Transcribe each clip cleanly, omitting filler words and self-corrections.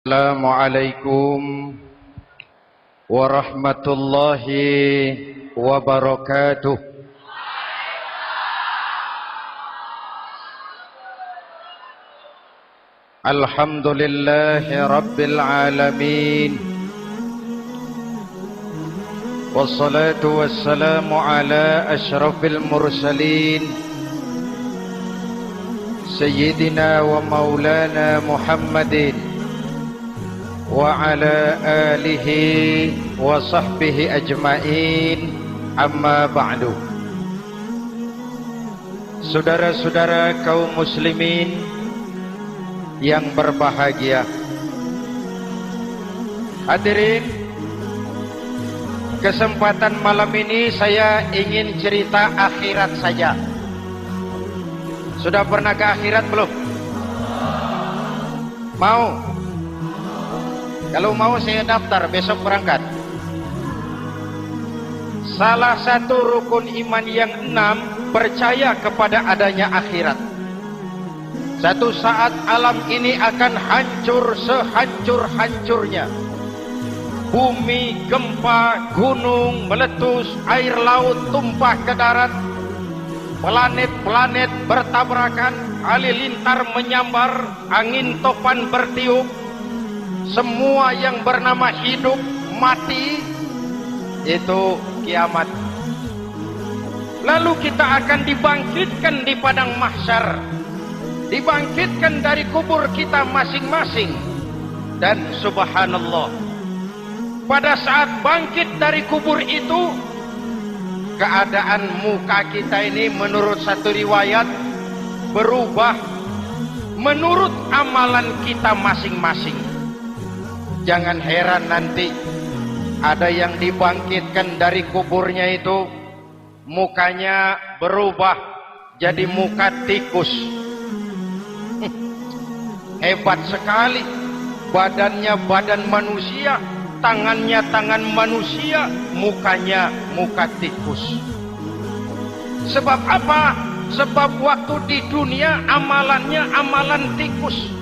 Assalamualaikum warahmatullahi wabarakatuh. Alhamdulillahi rabbil alamin. Wassalatu wassalamu ala asyrafil mursalin Sayyidina wa maulana Muhammadin wa ala alihi wa sahbihi ajma'in, amma ba'du. Saudara-saudara kaum muslimin yang berbahagia, hadirin, kesempatan malam ini saya ingin cerita akhirat saja. Sudah pernah ke akhirat belum? Mau? Kalau mau saya daftar, besok berangkat. Salah satu rukun iman yang 6, percaya kepada adanya akhirat. Satu saat alam ini akan hancur sehancur-hancurnya. Bumi, gempa, gunung meletus, air laut tumpah ke darat, planet-planet bertabrakan, halilintar menyambar, angin topan bertiup. Semua yang bernama hidup mati, itu kiamat. Lalu kita akan dibangkitkan di padang mahsyar, dibangkitkan dari kubur kita masing-masing. Dan subhanallah, pada saat bangkit dari kubur itu, keadaan muka kita ini menurut satu riwayat berubah menurut amalan kita masing-masing. Jangan heran nanti ada yang dibangkitkan dari kuburnya itu mukanya berubah jadi muka tikus. Hebat sekali, badannya badan manusia, tangannya tangan manusia, mukanya muka tikus. Sebab apa? Sebab waktu di dunia amalannya amalan tikus.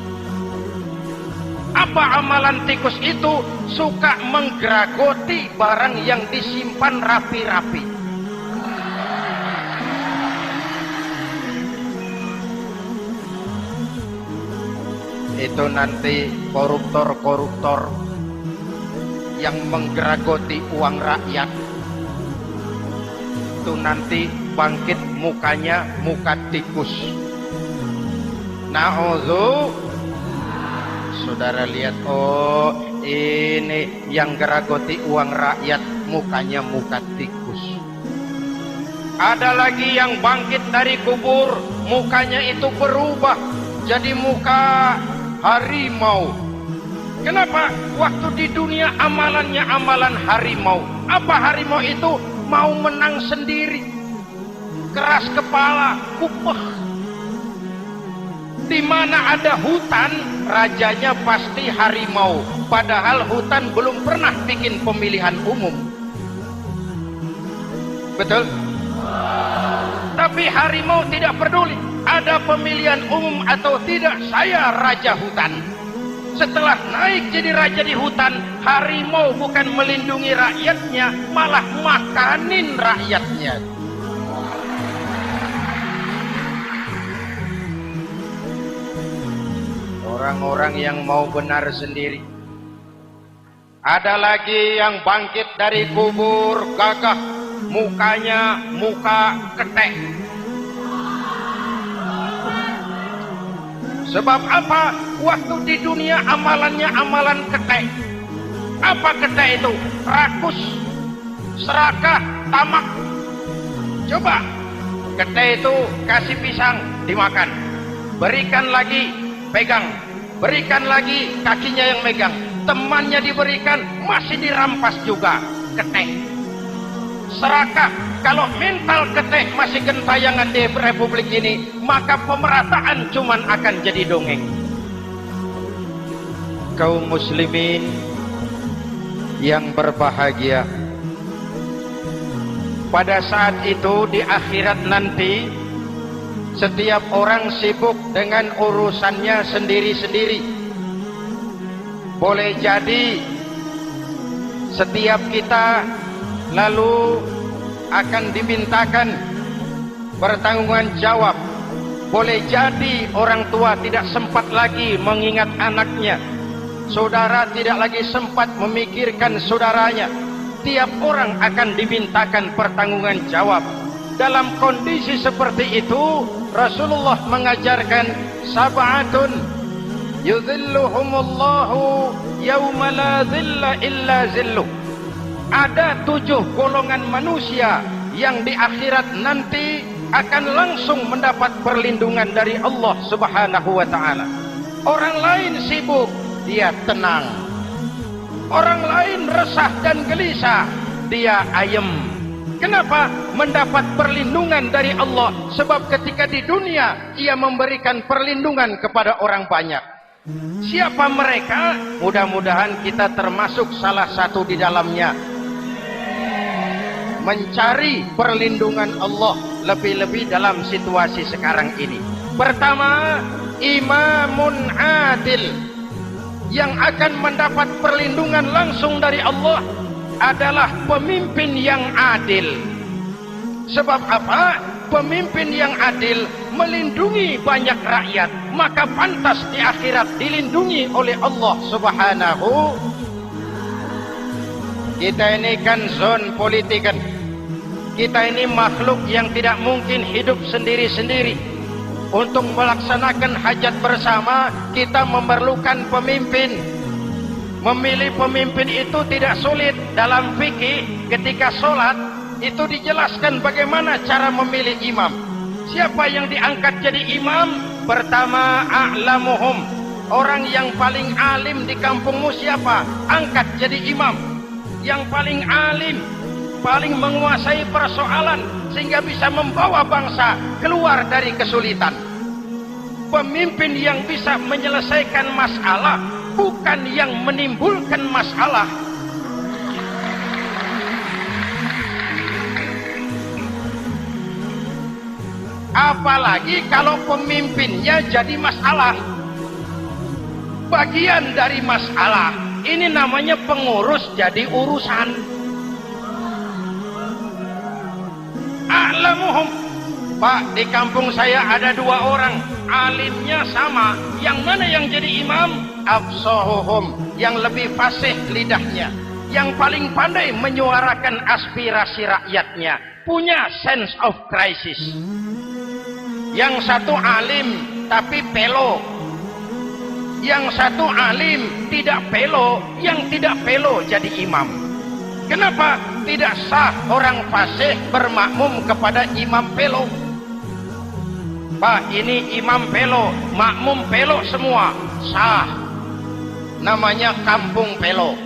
Apa amalan tikus itu? Suka menggeragoti barang yang disimpan rapi-rapi. Itu nanti koruptor-koruptor yang menggeragoti uang rakyat, itu nanti bangkit mukanya muka tikus. Na'udzu. Saudara lihat, oh ini yang geragoti uang rakyat mukanya muka tikus. Ada lagi yang bangkit dari kubur, mukanya itu berubah jadi muka harimau. Kenapa? Waktu di dunia amalannya amalan harimau. Apa harimau itu? Mau menang sendiri, keras kepala, kupeh. Di mana ada hutan, rajanya pasti harimau. Padahal hutan belum pernah bikin pemilihan umum. Betul? Tapi harimau tidak peduli ada pemilihan umum atau tidak, saya raja hutan. Setelah naik jadi raja di hutan, harimau bukan melindungi rakyatnya, malah makanin rakyatnya. Orang-orang yang mau benar sendiri. Ada lagi yang bangkit dari kubur gagah, mukanya muka ketek. Sebab apa? Waktu di dunia amalannya amalan ketek. Apa ketek itu? Rakus, serakah, tamak. Coba, ketek itu kasih pisang dimakan, berikan lagi, pegang, berikan lagi, kakinya yang megang, temannya diberikan, masih dirampas juga. Ketek. Serakah, kalau mental ketek masih gentayangan di republik ini, maka pemerataan cuman akan jadi dongeng. Kaum muslimin yang berbahagia, pada saat itu di akhirat nanti Setiap orang sibuk dengan urusannya sendiri-sendiri. boleh jadi setiap kita lalu akan dimintakan pertanggungan jawab. Boleh jadi orang tua tidak sempat lagi mengingat anaknya, saudara tidak lagi sempat memikirkan saudaranya. Tiap orang akan dimintakan pertanggungan jawab. Dalam kondisi seperti itu, Rasulullah mengajarkan sab'atun yudhilluhumullahu yawma la dhilla illa zilluh. Ada 7 golongan manusia yang di akhirat nanti akan langsung mendapat perlindungan dari Allah Subhanahu wa taala. Orang lain sibuk, dia tenang. Orang lain resah dan gelisah, dia ayem. Kenapa? Mendapat perlindungan dari Allah. Sebab ketika di dunia ia memberikan perlindungan kepada orang banyak. Siapa mereka? Mudah-mudahan kita termasuk salah satu di dalamnya. Mencari perlindungan Allah lebih-lebih dalam situasi sekarang ini. Pertama, imamun adil. Yang akan mendapat perlindungan langsung dari Allah adalah pemimpin yang adil. Sebab apa? Pemimpin yang adil melindungi banyak rakyat, maka pantas di akhirat dilindungi oleh Allah Subhanahu. Kita ini kan zon politik kan. Kita ini makhluk yang tidak mungkin hidup sendiri-sendiri. Untuk melaksanakan hajat bersama, kita memerlukan pemimpin. Memilih pemimpin itu tidak sulit. Dalam fikih, ketika sholat, itu dijelaskan bagaimana cara memilih imam. Siapa yang diangkat jadi imam? Pertama, a'lamuhum. Orang yang paling alim di kampungmu siapa? Angkat jadi imam. Yang paling alim, paling menguasai persoalan, sehingga bisa membawa bangsa keluar dari kesulitan. Pemimpin yang bisa menyelesaikan masalah, bukan yang menimbulkan masalah. Apalagi kalau pemimpinnya jadi masalah, bagian dari masalah. Ini namanya pengurus jadi urusan. A'lamuhum. Pak, di kampung saya ada 2 orang, alimnya sama. Yang mana yang jadi imam? Afsahuhum, yang lebih fasih lidahnya, yang paling pandai menyuarakan aspirasi rakyatnya, punya sense of crisis. Yang satu alim tapi pelo, yang satu alim tidak pelo, yang tidak pelo jadi imam. Kenapa? Tidak sah orang fasih bermakmum kepada imam pelo. Pak, ini imam pelo, makmum pelo semua, sah. Namanya kampung pelo.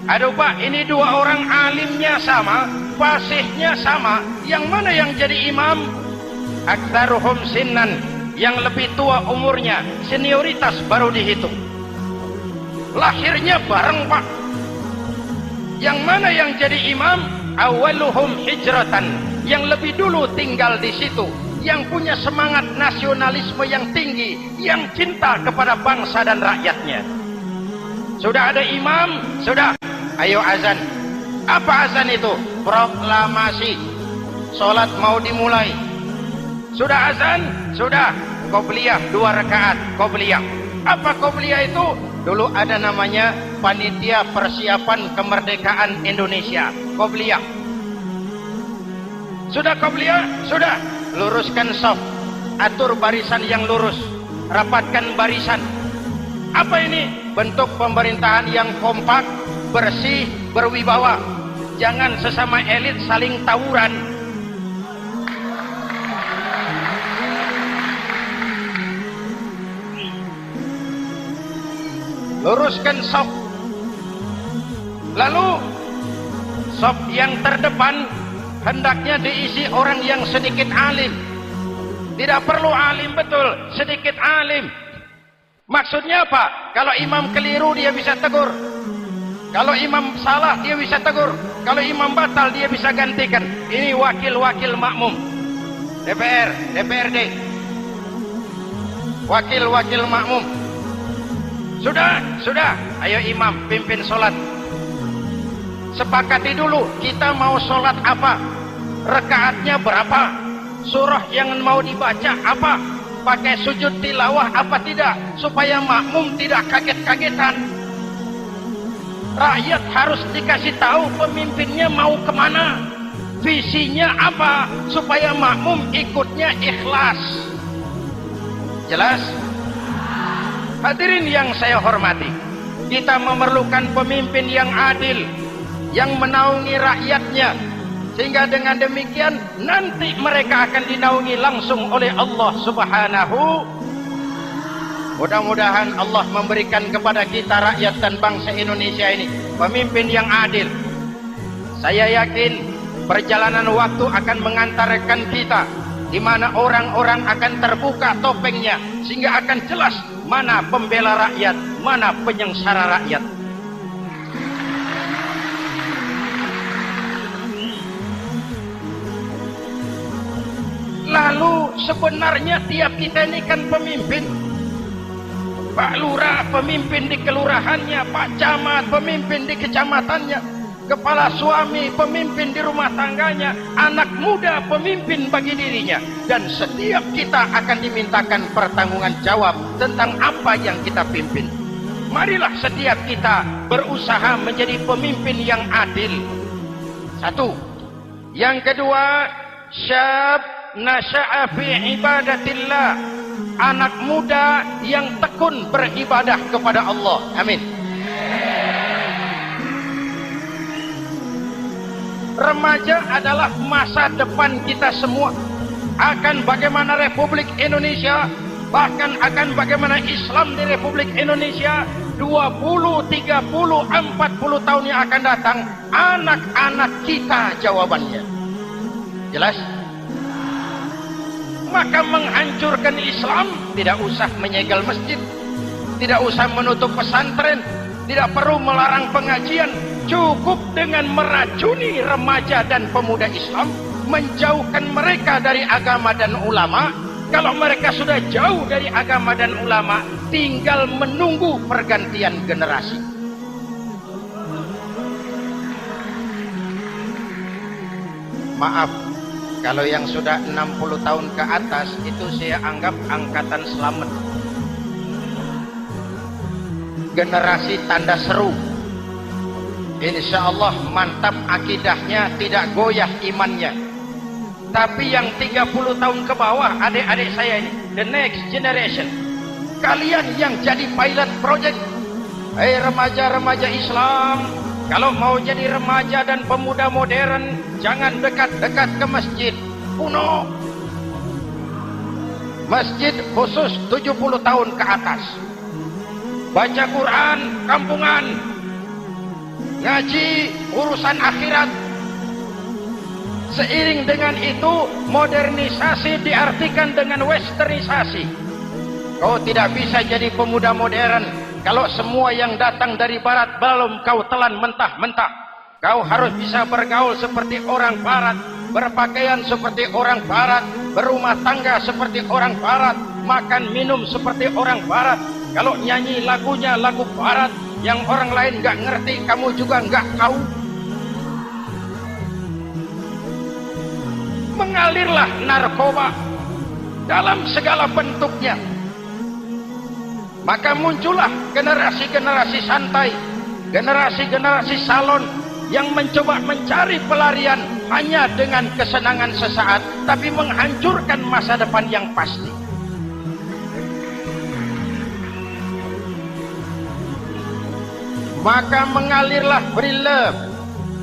Aduh Pak, ini 2 orang alimnya sama, fasihnya sama, yang mana yang jadi imam? Aktsaruhum sinnan, yang lebih tua umurnya, senioritas baru dihitung. Lahirnya bareng Pak. Yang mana yang jadi imam? Awaluhum hijratan, yang lebih dulu tinggal di situ, yang punya semangat nasionalisme yang tinggi, yang cinta kepada bangsa dan rakyatnya. Sudah ada imam, sudah, ayo azan. Apa azan itu? Proklamasi. Sholat mau dimulai. Sudah azan? Sudah. Qobliyah 2 rakaat, qobliyah. Apa qobliyah itu? Dulu ada namanya Panitia Persiapan Kemerdekaan Indonesia, qobliyah. Sudah qobliyah? Sudah. Luruskan shaf, atur barisan yang lurus, rapatkan barisan. Apa ini? Bentuk pemerintahan yang kompak, bersih, berwibawa. Jangan sesama elit saling tawuran. Luruskan shaf. Lalu shaf yang terdepan hendaknya diisi orang yang sedikit alim. Tidak perlu alim betul, sedikit alim. Maksudnya apa? Kalau imam keliru dia bisa tegur. Kalau imam salah dia bisa tegur. Kalau imam batal dia bisa gantikan. Ini wakil-wakil makmum. DPR, DPRD. wakil-wakil makmum. Sudah, ayo imam pimpin sholat. Sepakati dulu kita mau sholat apa, rakaatnya berapa, surah yang mau dibaca apa, pakai sujud tilawah apa tidak, supaya makmum tidak kaget-kagetan. Rakyat harus dikasih tahu pemimpinnya mau kemana, visinya apa, supaya makmum ikutnya ikhlas. Jelas? Hadirin yang saya hormati, kita memerlukan pemimpin yang adil, yang menaungi rakyatnya, sehingga dengan demikian nanti mereka akan dinaungi langsung oleh Allah Subhanahu. Mudah-mudahan Allah memberikan kepada kita rakyat dan bangsa Indonesia ini pemimpin yang adil. Saya yakin perjalanan waktu akan mengantarkan kita di mana orang-orang akan terbuka topengnya, sehingga akan jelas mana pembela rakyat, mana penyengsara rakyat. Lalu sebenarnya tiap kita ini kan pemimpin. Pak Lurah pemimpin di kelurahannya, Pak Camat pemimpin di kecamatannya, kepala suami pemimpin di rumah tangganya, anak muda pemimpin bagi dirinya, dan setiap kita akan dimintakan pertanggungan jawab tentang apa yang kita pimpin. Marilah setiap kita berusaha menjadi pemimpin yang adil. Satu. Yang kedua, syab nasya'a fi ibadatillah, anak muda yang tekun beribadah kepada Allah. Amin. Remaja adalah masa depan kita semua. Akan bagaimana Republik Indonesia, bahkan akan bagaimana Islam di Republik Indonesia 20, 30, 40 tahun yang akan datang, anak-anak kita jawabannya. Jelas? Maka menghancurkan Islam tidak usah menyegel masjid, tidak usah menutup pesantren, tidak perlu melarang pengajian. Cukup dengan meracuni remaja dan pemuda Islam, menjauhkan mereka dari agama dan ulama. Kalau mereka sudah jauh dari agama dan ulama, tinggal menunggu pergantian generasi. Maaf, kalau yang sudah 60 tahun ke atas itu saya anggap angkatan selamat. Generasi tanda seru. Insya Allah mantap akidahnya, tidak goyah imannya. Tapi yang 30 tahun ke bawah, adik-adik saya ini, the next generation, kalian yang jadi pilot project. Hei remaja-remaja Islam, kalau mau jadi remaja dan pemuda modern, jangan dekat-dekat ke masjid kuno. Masjid khusus 70 tahun ke atas. Baca Quran kampungan, ngaji urusan akhirat. Seiring dengan itu, modernisasi diartikan dengan westernisasi. Kau tidak bisa jadi pemuda modern kalau semua yang datang dari barat belum kau telan mentah-mentah. Kau harus bisa bergaul seperti orang barat, berpakaian seperti orang barat, berumah tangga seperti orang barat, makan minum seperti orang barat. Kalau nyanyi lagunya lagu barat yang orang lain nggak ngerti, kamu juga nggak tahu. Mengalirlah narkoba dalam segala bentuknya. Maka muncullah generasi-generasi santai, generasi-generasi salon yang mencoba mencari pelarian hanya dengan kesenangan sesaat, tapi menghancurkan masa depan yang pasti. Maka mengalirlah free love,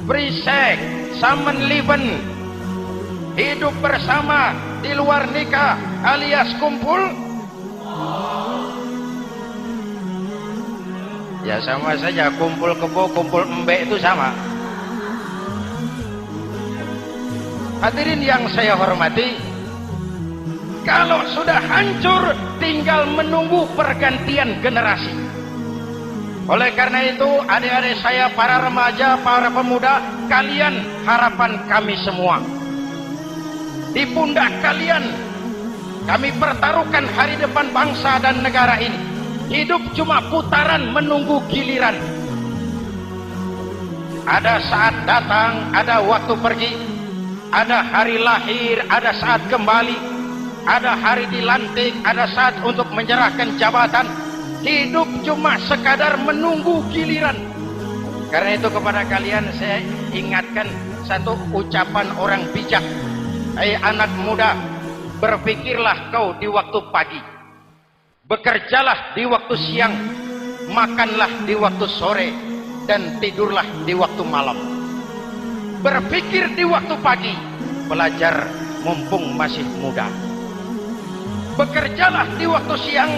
free sex, Samenleben, hidup bersama di luar nikah alias kumpul. Ya sama saja, kumpul kebo, kumpul embe itu sama. Hadirin yang saya hormati, kalau sudah hancur tinggal menunggu pergantian generasi. Oleh karena itu adik-adik saya, para remaja, para pemuda, kalian harapan kami semua. Di pundak kalian Kami pertaruhkan hari depan bangsa dan negara ini. Hidup cuma putaran menunggu giliran. Ada saat datang, ada waktu pergi. Ada hari lahir, ada saat kembali. Ada hari dilantik, ada saat untuk menyerahkan jabatan. Hidup cuma sekadar menunggu giliran. Karena itu kepada kalian saya ingatkan satu ucapan orang bijak. Hai anak muda, berpikirlah kau di waktu pagi, bekerjalah di waktu siang, makanlah di waktu sore, dan tidurlah di waktu malam. Berpikir di waktu pagi, belajar mumpung masih muda. Bekerjalah di waktu siang,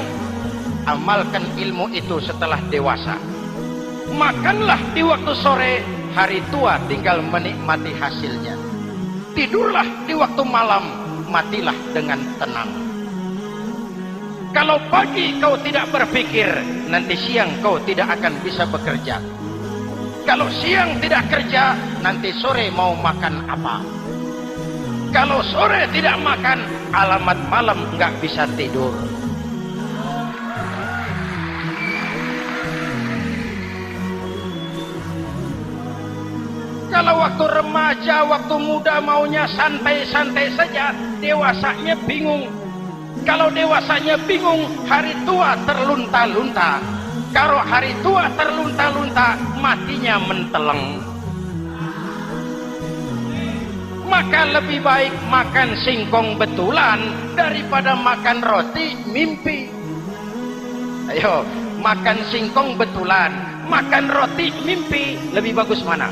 amalkan ilmu itu setelah dewasa. Makanlah di waktu sore, hari tua tinggal menikmati hasilnya. Tidurlah di waktu malam, matilah dengan tenang. Kalau pagi kau tidak berpikir, nanti siang kau tidak akan bisa bekerja. Kalau siang tidak kerja, nanti sore mau makan apa? Kalau sore tidak makan, alamat malam nggak bisa tidur. Kalau waktu remaja, waktu muda maunya santai-santai saja, dewasanya bingung. Kalau dewasanya bingung, hari tua terlunta-lunta. Kalau hari tua terlunta-lunta, matinya menteleng. Maka lebih baik makan singkong betulan daripada makan roti mimpi. Ayo, makan singkong betulan, makan roti mimpi, lebih bagus mana?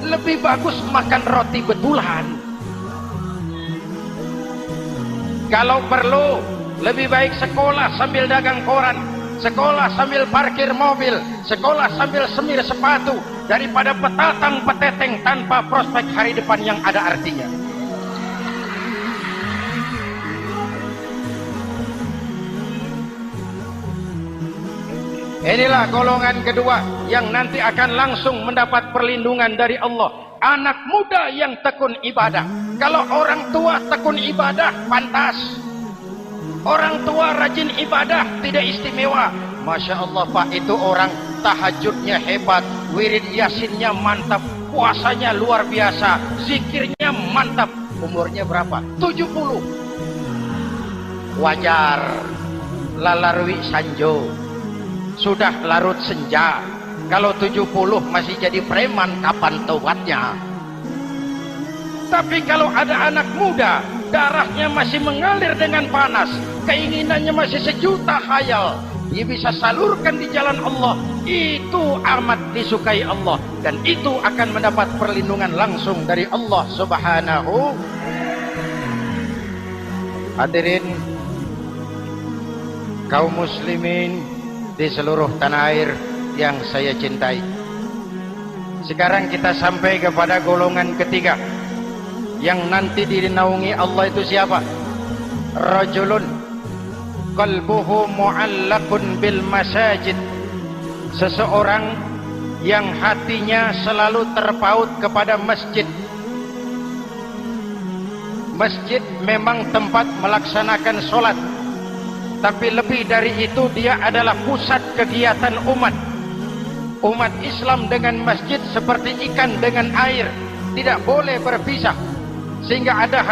Lebih bagus makan roti betulan. Kalau perlu, lebih baik sekolah sambil dagang koran, sekolah sambil parkir mobil, sekolah sambil semir sepatu, daripada petatang peteteng tanpa prospek hari depan yang ada artinya. Inilah golongan kedua yang nanti akan langsung mendapat perlindungan dari Allah. Anak muda yang tekun ibadah. Kalau orang tua tekun ibadah, pantas. Orang tua rajin ibadah, tidak istimewa. Masya Allah Pak, itu orang tahajudnya hebat, wirid yasinnya mantap, puasanya luar biasa, zikirnya mantap. Umurnya berapa? 70. Wajar. Lalarwi sanjo. Sudah larut senja. Kalau 70 masih jadi preman, kapan tobatnya? Tapi kalau ada anak muda, darahnya masih mengalir dengan panas, keinginannya masih sejuta khayal, dia bisa salurkan di jalan Allah, itu amat disukai Allah, dan itu akan mendapat perlindungan langsung dari Allah Subhanahu. Hadirin kaum muslimin di seluruh tanah air yang saya cintai, sekarang kita sampai kepada golongan ketiga yang nanti dinaungi Allah. Itu siapa? Rajulun qalbuhu mu'allaqun bil masajid. Seseorang yang hatinya selalu terpaut kepada masjid. Masjid memang tempat melaksanakan sholat, tapi lebih dari itu dia adalah pusat kegiatan umat. Umat Islam dengan masjid seperti ikan dengan air, tidak boleh berpisah. Sehingga ada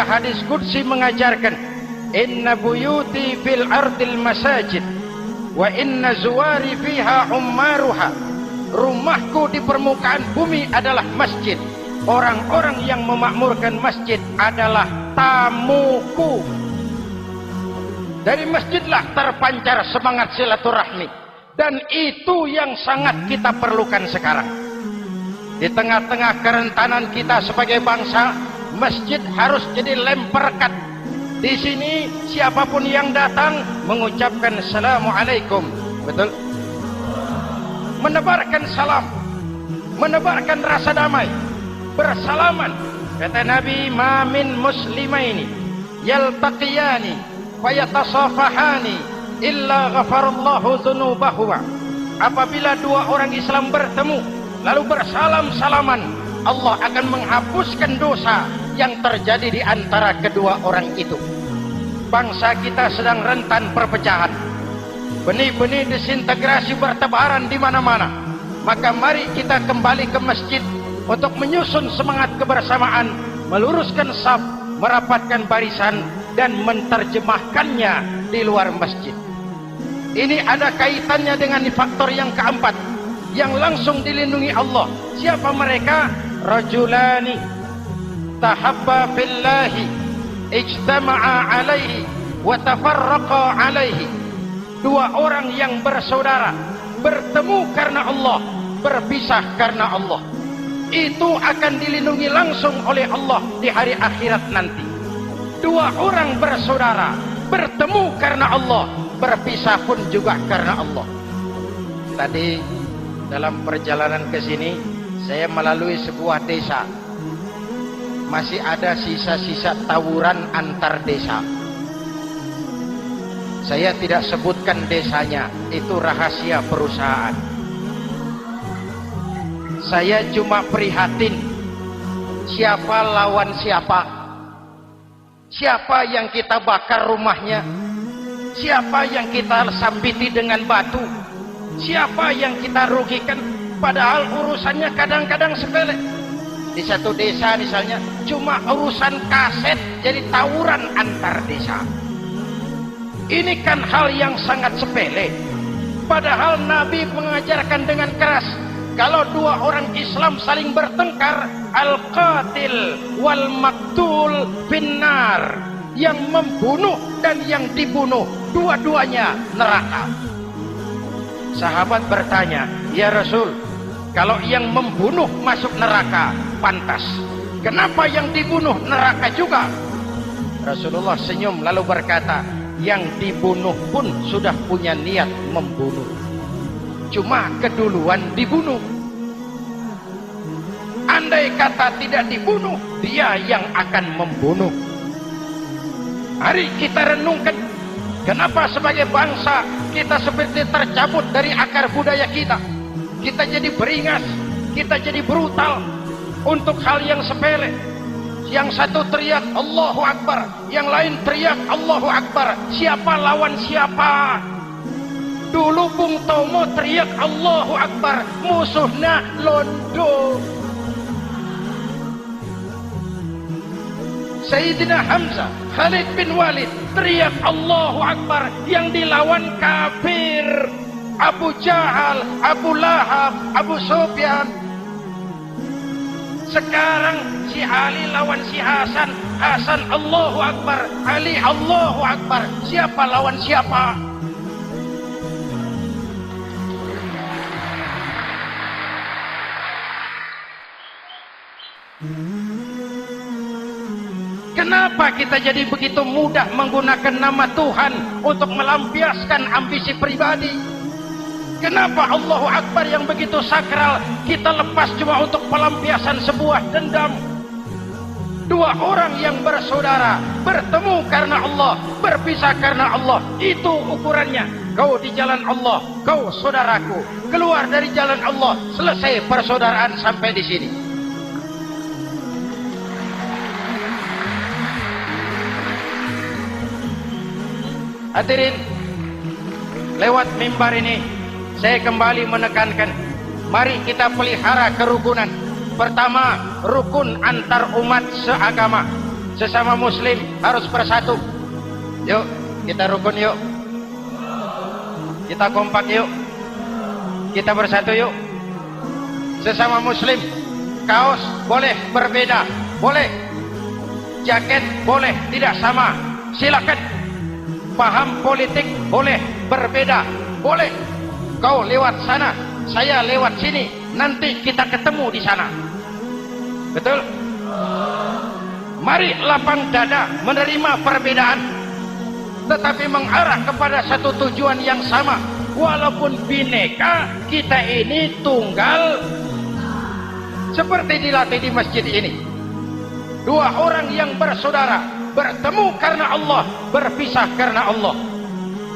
hadis qudsi mengajarkan, inna buyuti fil ardil masajid wa inna zuwari fiha ummaruha. Rumahku di permukaan bumi adalah masjid. Orang-orang yang memakmurkan masjid adalah tamuku. Dari masjidlah terpancar semangat silaturahmi, dan itu yang sangat kita perlukan sekarang. Di tengah-tengah kerentanan kita sebagai bangsa, masjid harus jadi lem perekat. Di sini siapapun yang datang mengucapkan assalamualaikum, betul? Menebarkan salam, menebarkan rasa damai, bersalaman. Kata Nabi, ma min muslimaini yaltaqiyani fayatasafahani illa ghafarallahu dzunubahuma. Apabila dua orang Islam bertemu lalu bersalam-salaman, Allah akan menghapuskan dosa yang terjadi di antara kedua orang itu. Bangsa kita sedang rentan perpecahan. Benih-benih disintegrasi bertebaran di mana-mana. Maka mari kita kembali ke masjid untuk menyusun semangat kebersamaan, meluruskan saf, merapatkan barisan, dan menerjemahkannya di luar masjid. Ini ada kaitannya dengan faktor yang keempat, yang langsung dilindungi Allah. Siapa mereka? Rajulani tahabba fillahi ijtama'a alaihi wa tafarraqa alaihi. Dua orang yang bersaudara, bertemu karena Allah, berpisah karena Allah. Itu akan dilindungi langsung oleh Allah di hari akhirat nanti. Dua orang bersaudara, bertemu karena Allah, berpisah pun juga karena Allah. Tadi dalam perjalanan ke sini saya melalui sebuah desa. Masih ada sisa-sisa tawuran antar desa. Saya tidak sebutkan desanya, itu rahasia perusahaan. Saya cuma prihatin siapa lawan siapa. Siapa yang kita bakar rumahnya, siapa yang kita sambiti dengan batu, siapa yang kita rugikan, padahal urusannya kadang-kadang sepele. Di satu desa misalnya cuma urusan kaset jadi tawuran antar desa. Ini kan hal yang sangat sepele, padahal Nabi mengajarkan dengan keras, kalau dua orang Islam saling bertengkar, al-qatil wal maktul finnar, yang membunuh dan yang dibunuh dua-duanya neraka. Sahabat bertanya, ya Rasul, kalau yang membunuh masuk neraka pantas, kenapa yang dibunuh neraka juga? Rasulullah senyum lalu berkata, yang dibunuh pun sudah punya niat membunuh, cuma keduluan dibunuh. Andai kata tidak dibunuh, dia yang akan membunuh. Mari kita renungkan, kenapa sebagai bangsa kita seperti tercabut dari akar budaya kita. Kita jadi beringas, kita jadi brutal untuk hal yang sepele. Yang satu teriak Allahu Akbar, yang lain teriak Allahu Akbar. Siapa lawan siapa? Dulu Bung Tomo teriak Allahu Akbar, musuhnya londo. Sayyidina Hamzah, Khalid bin Walid teriak Allahu Akbar, yang dilawan kafir. Abu Jahal, Abu Lahab, Abu Sufyan. Sekarang si Ali lawan si Hasan, Hasan Allahu Akbar, Ali Allahu Akbar. Siapa lawan siapa? Kenapa kita jadi begitu mudah menggunakan nama Tuhan untuk melampiaskan ambisi pribadi? Kenapa Allahu Akbar yang begitu sakral kita lepas cuma untuk pelampiasan sebuah dendam? Dua orang yang bersaudara, bertemu karena Allah, berpisah karena Allah. Itu ukurannya. Kau di jalan Allah, kau saudaraku. Keluar dari jalan Allah, selesai persaudaraan sampai di sini. Hadirin, lewat mimbar ini saya kembali menekankan, mari kita pelihara kerukunan. Pertama, rukun antar umat seagama. Sesama muslim harus bersatu. Yuk, kita rukun yuk. Kita kompak yuk. Kita bersatu yuk. Sesama muslim, kaos boleh berbeda, boleh. Jaket boleh tidak sama, silakan. Paham politik boleh berbeda, boleh. Kau lewat sana, saya lewat sini, nanti kita ketemu di sana. Betul? Mari lapang dada menerima perbedaan, tetapi mengarah kepada satu tujuan yang sama. Walaupun bineka, kita ini tunggal. Seperti dilatih di masjid ini. Dua orang yang bersaudara, bertemu karena Allah, berpisah karena Allah.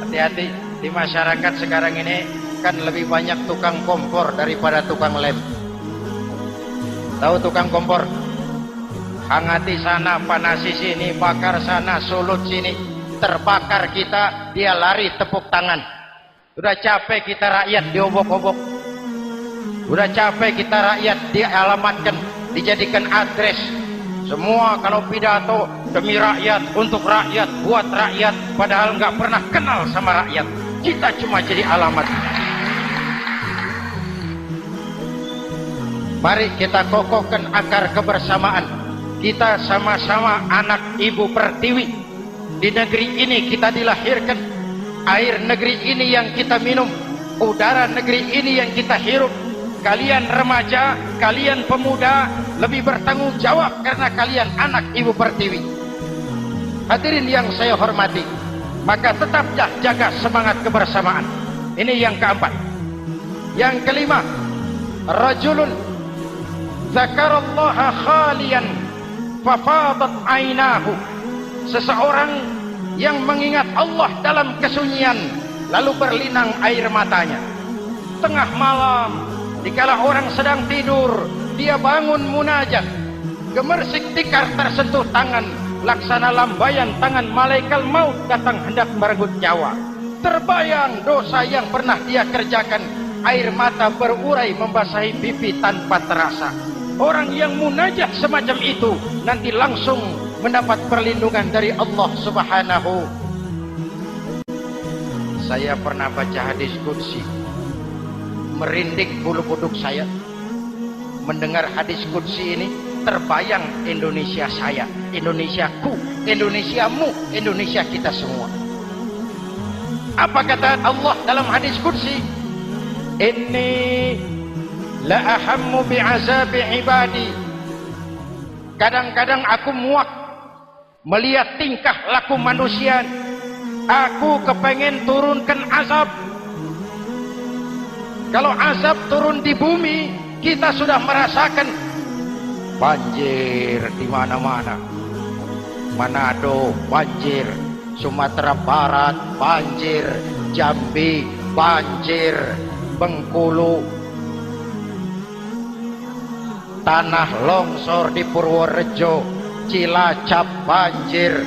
Hati-hati, di masyarakat sekarang ini kan lebih banyak tukang kompor daripada tukang lem. Tahu tukang kompor? hangati sana, panasi sini, bakar sana, sulut sini, terbakar kita, dia lari tepuk tangan. Udah capek kita rakyat diobok-obok, udah capek kita rakyat dialamatkan, dijadikan address. Semua kalau pidato demi rakyat, untuk rakyat, buat rakyat, padahal nggak pernah kenal sama rakyat. Kita cuma jadi alamat. Mari kita kokohkan akar kebersamaan. Kita sama-sama anak Ibu Pertiwi. Di negeri ini kita dilahirkan. Air negeri ini yang kita minum, udara negeri ini yang kita hirup. Kalian remaja, kalian pemuda lebih bertanggung jawab karena kalian anak Ibu Pertiwi. Hadirin yang saya hormati, maka tetap jaga semangat kebersamaan. Ini yang keempat. Yang kelima, rajulun zakarallaha khalian fafadat ainahu. Seseorang yang mengingat Allah dalam kesunyian lalu berlinang air matanya. Tengah malam, dikala orang sedang tidur, dia bangun munajat. Gemersik tikar tersentuh tangan, laksana lambaian tangan malaikat maut datang hendak merenggut nyawa. Terbayang dosa yang pernah dia kerjakan, air mata berurai membasahi pipi tanpa terasa. Orang yang munajat semacam itu nanti langsung mendapat perlindungan dari Allah Subhanahu. Saya pernah baca hadis qudsi, merinding bulu kuduk saya mendengar hadis qudsi ini. Terbayang Indonesia saya, Indonesiaku, Indonesiamu, Indonesia kita semua. Apa kata Allah dalam hadis qudsi? Inni la ahammu bi'azabi ibadi. Kadang-kadang aku muak melihat tingkah laku manusia. Aku kepengen turunkan azab. Kalau azab turun di bumi, kita sudah merasakan banjir di mana-mana. Manado banjir, Sumatera Barat banjir, Jambi banjir, Bengkulu, tanah longsor di Purworejo, Cilacap banjir,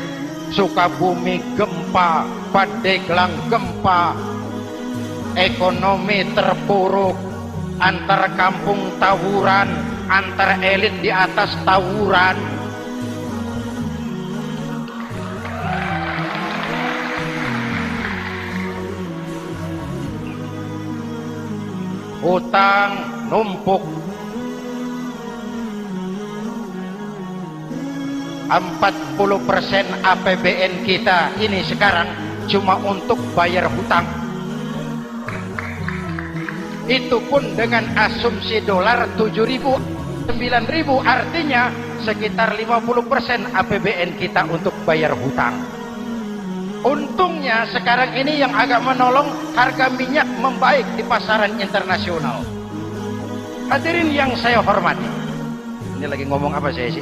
Sukabumi gempa, Pandeglang gempa, ekonomi terpuruk, antar kampung tawuran, antar elit di atas tawuran. Hutang numpuk. 40% APBN kita ini sekarang cuma untuk bayar hutang. Itu pun dengan asumsi dolar 7.000, 9.000, artinya sekitar 50% APBN kita untuk bayar hutang. Untungnya sekarang ini yang agak menolong, harga minyak membaik di pasaran internasional. Hadirin yang saya hormati, ini lagi ngomong apa saya sih?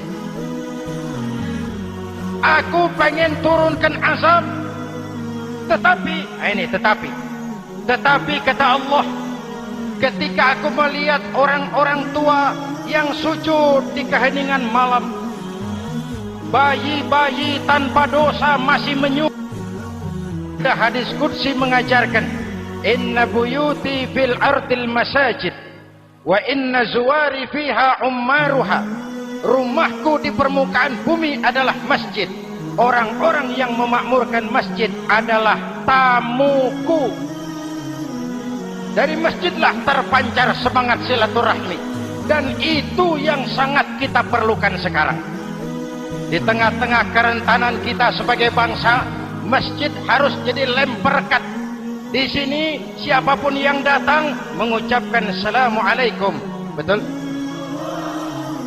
Aku pengen turunkan azab, tetapi kata Allah, ketika aku melihat orang-orang tua yang sujud di keheningan malam, bayi-bayi tanpa dosa masih menyujud. Hadis qudsi mengajarkan, inna buyuti fil ardil masajid wa inna zuwari fiha ummaruha. Rumahku di permukaan bumi adalah masjid. Orang-orang yang memakmurkan masjid adalah tamuku. Dari masjidlah terpancar semangat silaturahmi, dan itu yang sangat kita perlukan sekarang. Di tengah-tengah kerentanan kita sebagai bangsa, masjid harus jadi lem perekat. Di sini siapapun yang datang mengucapkan assalamualaikum, betul?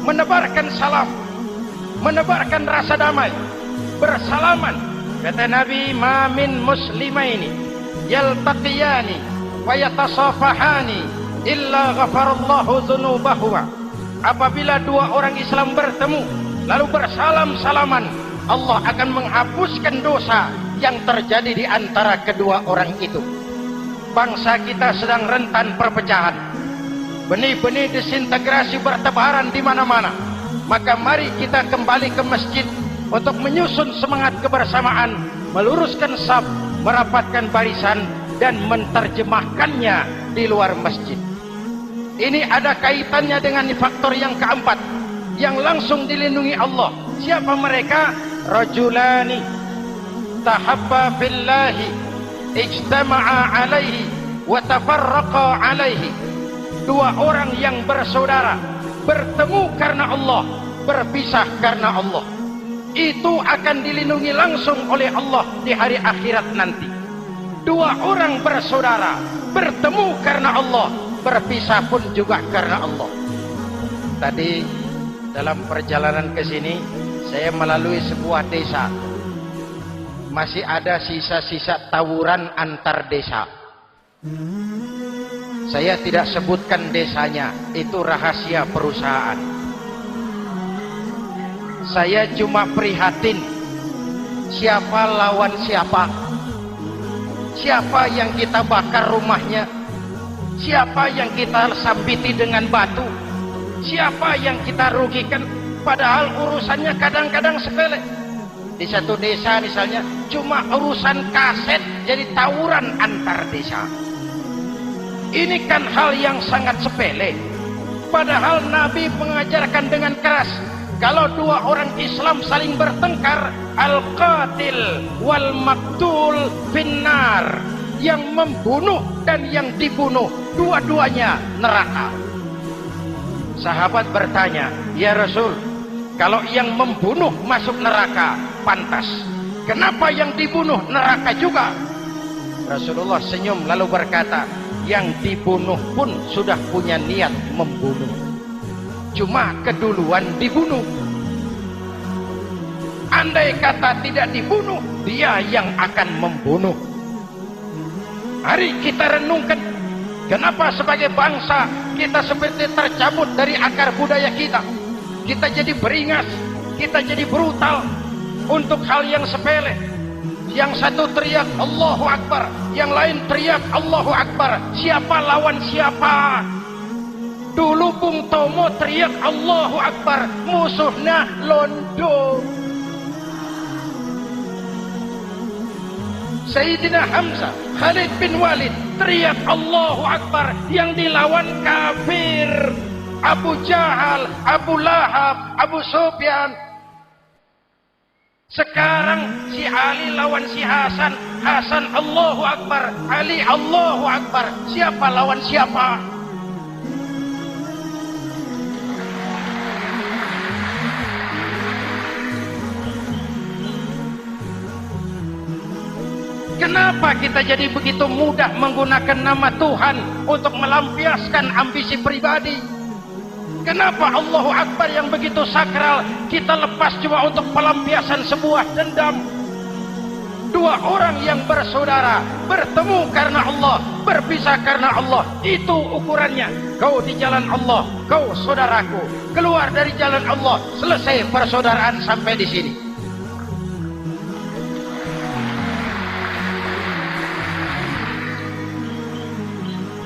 Menebarkan salam, menebarkan rasa damai, bersalaman. Kata Nabi, ma min muslimaini yaltaqiyani wa yatasafahani illa ghafarallahu dzunubahuma. Apabila dua orang Islam bertemu lalu bersalam-salaman, Allah akan menghapuskan dosa yang terjadi di antara kedua orang itu. Bangsa kita sedang rentan perpecahan. Benih-benih disintegrasi bertebaran di mana-mana. Maka mari kita kembali ke masjid untuk menyusun semangat kebersamaan, meluruskan saf, merapatkan barisan, dan menterjemahkannya di luar masjid. Ini ada kaitannya dengan faktor yang keempat yang langsung dilindungi Allah. Siapa mereka? Rajulani tahabba fillahi ijtama'a alaihi wa tafarraqa alaihi. Dua orang yang bersaudara, bertemu karena Allah, berpisah karena Allah. Itu akan dilindungi langsung oleh Allah di hari akhirat nanti. Dua orang bersaudara, bertemu karena Allah, berpisah pun juga karena Allah. Tadi dalam perjalanan ke sini saya melalui sebuah desa. Masih ada sisa-sisa tawuran antar desa. Saya tidak sebutkan desanya, itu rahasia perusahaan. Saya cuma prihatin siapa lawan siapa. Siapa yang kita bakar rumahnya, siapa yang kita sambiti dengan batu, siapa yang kita rugikan. Padahal urusannya kadang-kadang sepele. Di satu desa misalnya cuma urusan kaset jadi tawuran antar desa. Ini kan hal yang sangat sepele. Padahal Nabi mengajarkan dengan keras, kalau dua orang Islam saling bertengkar, al-qatil wal maktul finnar, yang membunuh dan yang dibunuh dua-duanya neraka. Sahabat bertanya, ya Rasul, kalau yang membunuh masuk neraka pantas, kenapa yang dibunuh neraka juga? Rasulullah senyum lalu berkata, yang dibunuh pun sudah punya niat membunuh, cuma keduluan dibunuh. Andai kata tidak dibunuh, dia yang akan membunuh. Mari kita renungkan, kenapa sebagai bangsa kita seperti tercabut dari akar budaya kita. Kita jadi beringas, kita jadi brutal untuk hal yang sepele. Yang satu teriak Allahu Akbar, yang lain teriak Allahu Akbar. Siapa lawan siapa? Dulu Bung Tomo teriak Allahu Akbar, musuhnya londo. Sayyidina Hamzah, Khalid bin Walid teriak Allahu Akbar, yang dilawan kafir. Abu Jahal, Abu Lahab, Abu Sufyan. Sekarang si Ali lawan si Hasan, Hasan Allahu Akbar, Ali Allahu Akbar. Siapa lawan siapa? Kenapa kita jadi begitu mudah menggunakan nama Tuhan untuk melampiaskan ambisi pribadi? Kenapa Allahu Akbar yang begitu sakral kita lepas cuma untuk pelampiasan sebuah dendam? Dua orang yang bersaudara, bertemu karena Allah, berpisah karena Allah. Itu ukurannya. Kau di jalan Allah, kau saudaraku. Keluar dari jalan Allah, selesai persaudaraan sampai di sini.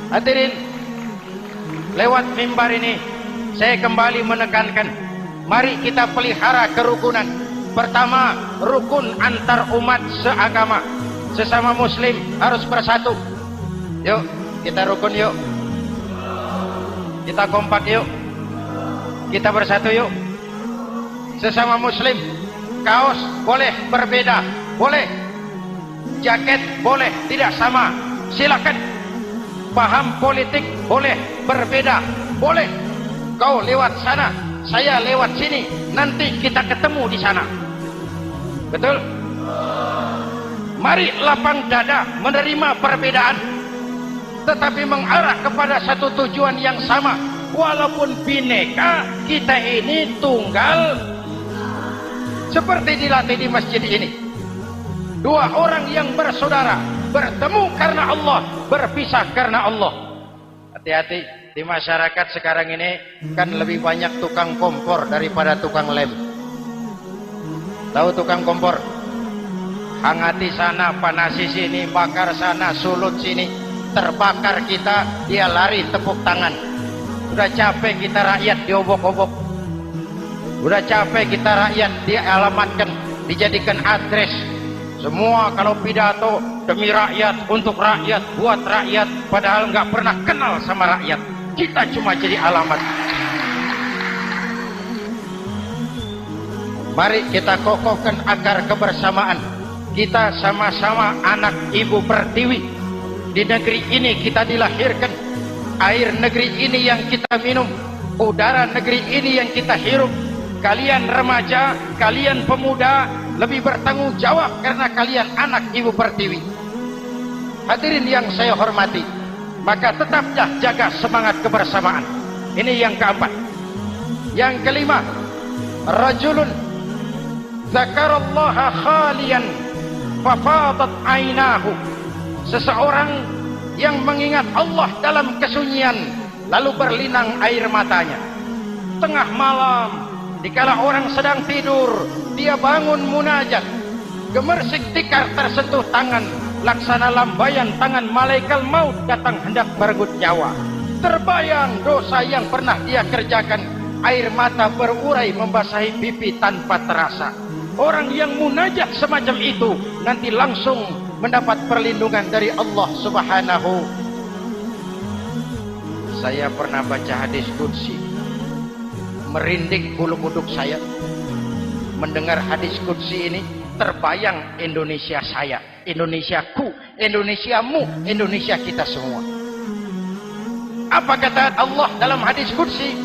Hadirin, lewat mimbar ini saya kembali menekankan, mari kita pelihara kerukunan. Pertama, rukun antar umat seagama, sesama muslim harus bersatu. Yuk, kita rukun yuk. Kita kompak yuk. Kita bersatu yuk. Sesama muslim, kaos boleh berbeda, boleh. Jaket boleh tidak sama, silakan. Paham politik boleh berbeda, boleh. Kau lewat sana, saya lewat sini, nanti kita ketemu di sana. Betul? Mari lapang dada menerima perbedaan, tetapi mengarah kepada satu tujuan yang sama. Walaupun bineka, kita ini tunggal. Seperti dilatih di masjid ini. Dua orang yang bersaudara, bertemu karena Allah, berpisah karena Allah. Hati-hati, di masyarakat sekarang ini kan lebih banyak tukang kompor daripada tukang lem. Tahu tukang kompor? Hangati sana, panasi sini, bakar sana, sulut sini. Terbakar kita, dia lari tepuk tangan. Sudah capek kita rakyat diobok-obok. Udah capek kita rakyat dialamatkan, dijadikan address. Semua kalau pidato demi rakyat, untuk rakyat, buat rakyat, padahal nggak pernah kenal sama rakyat. Kita cuma jadi alamat. Mari kita kokohkan akar kebersamaan. Kita sama-sama anak Ibu Pertiwi. Di negeri ini kita dilahirkan. Air negeri ini yang kita minum, udara negeri ini yang kita hirup. Kalian remaja, kalian pemuda lebih bertanggung jawab karena kalian anak Ibu Pertiwi. Hadirin yang saya hormati, maka tetaplah jaga semangat kebersamaan. Ini yang keempat. Yang kelima, rajulun zakarallaha khalian fafadat ainahu. Seseorang yang mengingat Allah dalam kesunyian lalu berlinang air matanya. Tengah malam, dikala orang sedang tidur, dia bangun munajat. Gemersik tikar tersentuh tangan, laksana lambaian tangan malaikat maut datang hendak merenggut nyawa. Terbayang dosa yang pernah dia kerjakan, air mata berurai membasahi pipi tanpa terasa. Orang yang munajat semacam itu nanti langsung mendapat perlindungan dari Allah Subhanahu. Saya pernah baca hadis qudsi, merinding bulu kuduk saya mendengar hadis qudsi ini. Terbayang Indonesia saya, Indonesiaku, Indonesiamu, Indonesia kita semua. Apa kata Allah dalam hadis qudsi?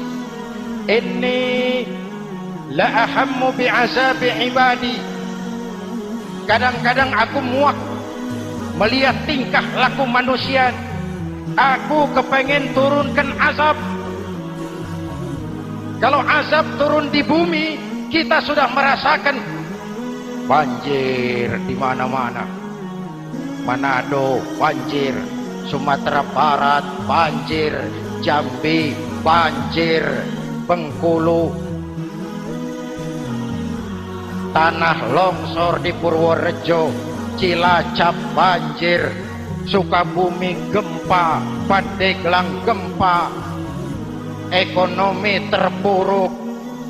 Inni la ahammu bi'azabi ibadi. Kadang-kadang aku muak melihat tingkah laku manusia. Aku kepengen turunkan azab. Kalau azab turun di bumi, kita sudah merasakan banjir di mana-mana. Manado banjir, Sumatera Barat banjir, Jambi banjir, Bengkulu, tanah longsor di Purworejo, Cilacap banjir, Sukabumi gempa, Pandeglang gempa, ekonomi terpuruk,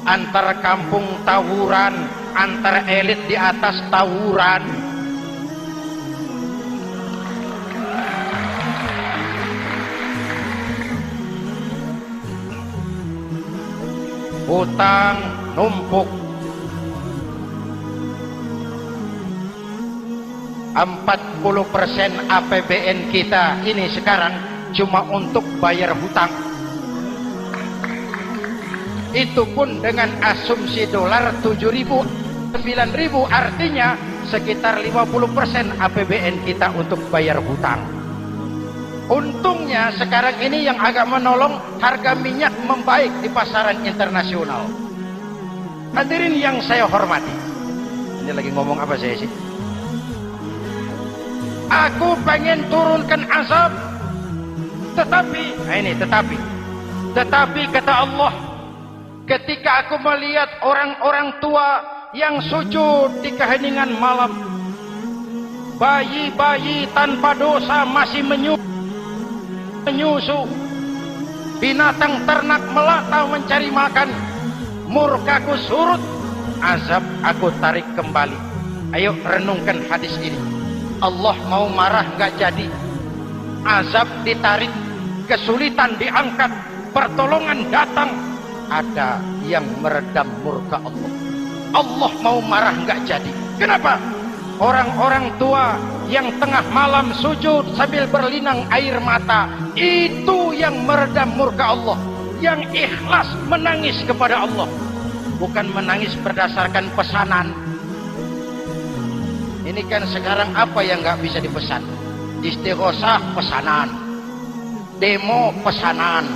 antar kampung tawuran, antar elit di atas tawuran. Hutang numpuk. 40% APBN kita ini sekarang cuma untuk bayar hutang. Itu pun dengan asumsi dolar 7.000, 9.000, artinya sekitar 50% APBN kita untuk bayar hutang. Untungnya sekarang ini yang agak menolong, harga minyak membaik di pasaran internasional. Hadirin yang saya hormati, ini lagi ngomong apa saya sih? Aku pengen turunkan azab, tetapi kata Allah, ketika aku melihat orang-orang tua yang sujud di keheningan malam, bayi-bayi tanpa dosa masih menyusu, binatang ternak melata mencari makan, murkaku surut, azab aku tarik kembali. Ayo renungkan hadis ini. Allah mau marah nggak jadi, azab ditarik, kesulitan diangkat, pertolongan datang, ada yang meredam murka Allah. Allah mau marah nggak jadi. Kenapa? Orang-orang tua yang tengah malam sujud sambil berlinang air mata, itu yang meredam murka Allah. Yang ikhlas menangis kepada Allah, bukan menangis berdasarkan pesanan. Ini kan sekarang apa yang nggak bisa dipesan? Istighosah pesanan, demo pesanan,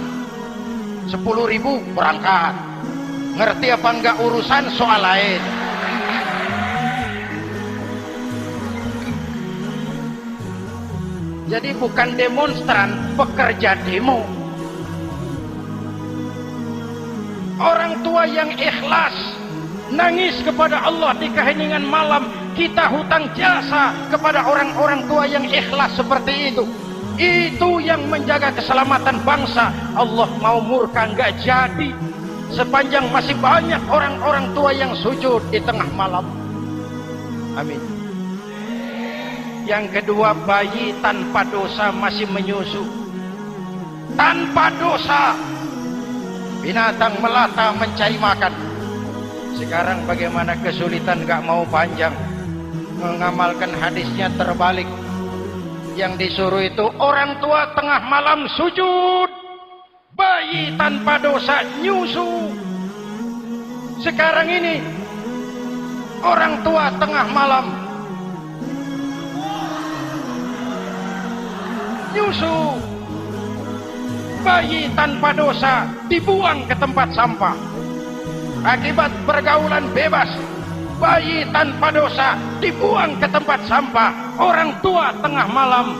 10.000 berangkat. Ngerti apa enggak urusan soal lain. Jadi bukan demonstran, pekerja demo. Orang tua yang ikhlas nangis kepada Allah di keheningan malam, kita hutang jasa kepada orang-orang tua yang ikhlas seperti itu. Itu yang menjaga keselamatan bangsa. Allah mau murka nggak jadi. sepanjang masih banyak orang-orang tua yang sujud di tengah malam. Amin. Yang kedua, bayi tanpa dosa masih menyusu. Tanpa dosa. Binatang melata mencari makan. Sekarang bagaimana kesulitan, gak mau panjang. Mengamalkan hadisnya terbalik. Yang disuruh itu orang tua tengah malam sujud. Bayi tanpa dosa nyusu. Sekarang ini orang tua tengah malam nyusu. Bayi tanpa dosa dibuang ke tempat sampah. Akibat pergaulan bebas, bayi tanpa dosa dibuang ke tempat sampah. Orang tua tengah malam.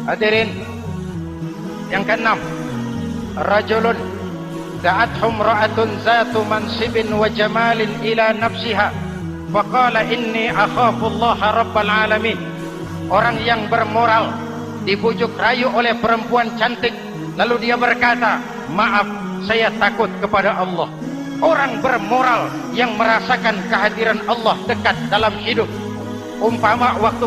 Hadirin yang keenam, rajulun da'athum ra'atun zatu mansibin wa jamalin ila nafsiha faqala inni akhafu Allah rabbal alamin. Orang yang bermoral dibujuk rayu oleh perempuan cantik, lalu dia berkata, maaf, saya takut kepada Allah. Orang bermoral yang merasakan kehadiran Allah dekat dalam hidup, umpama waktu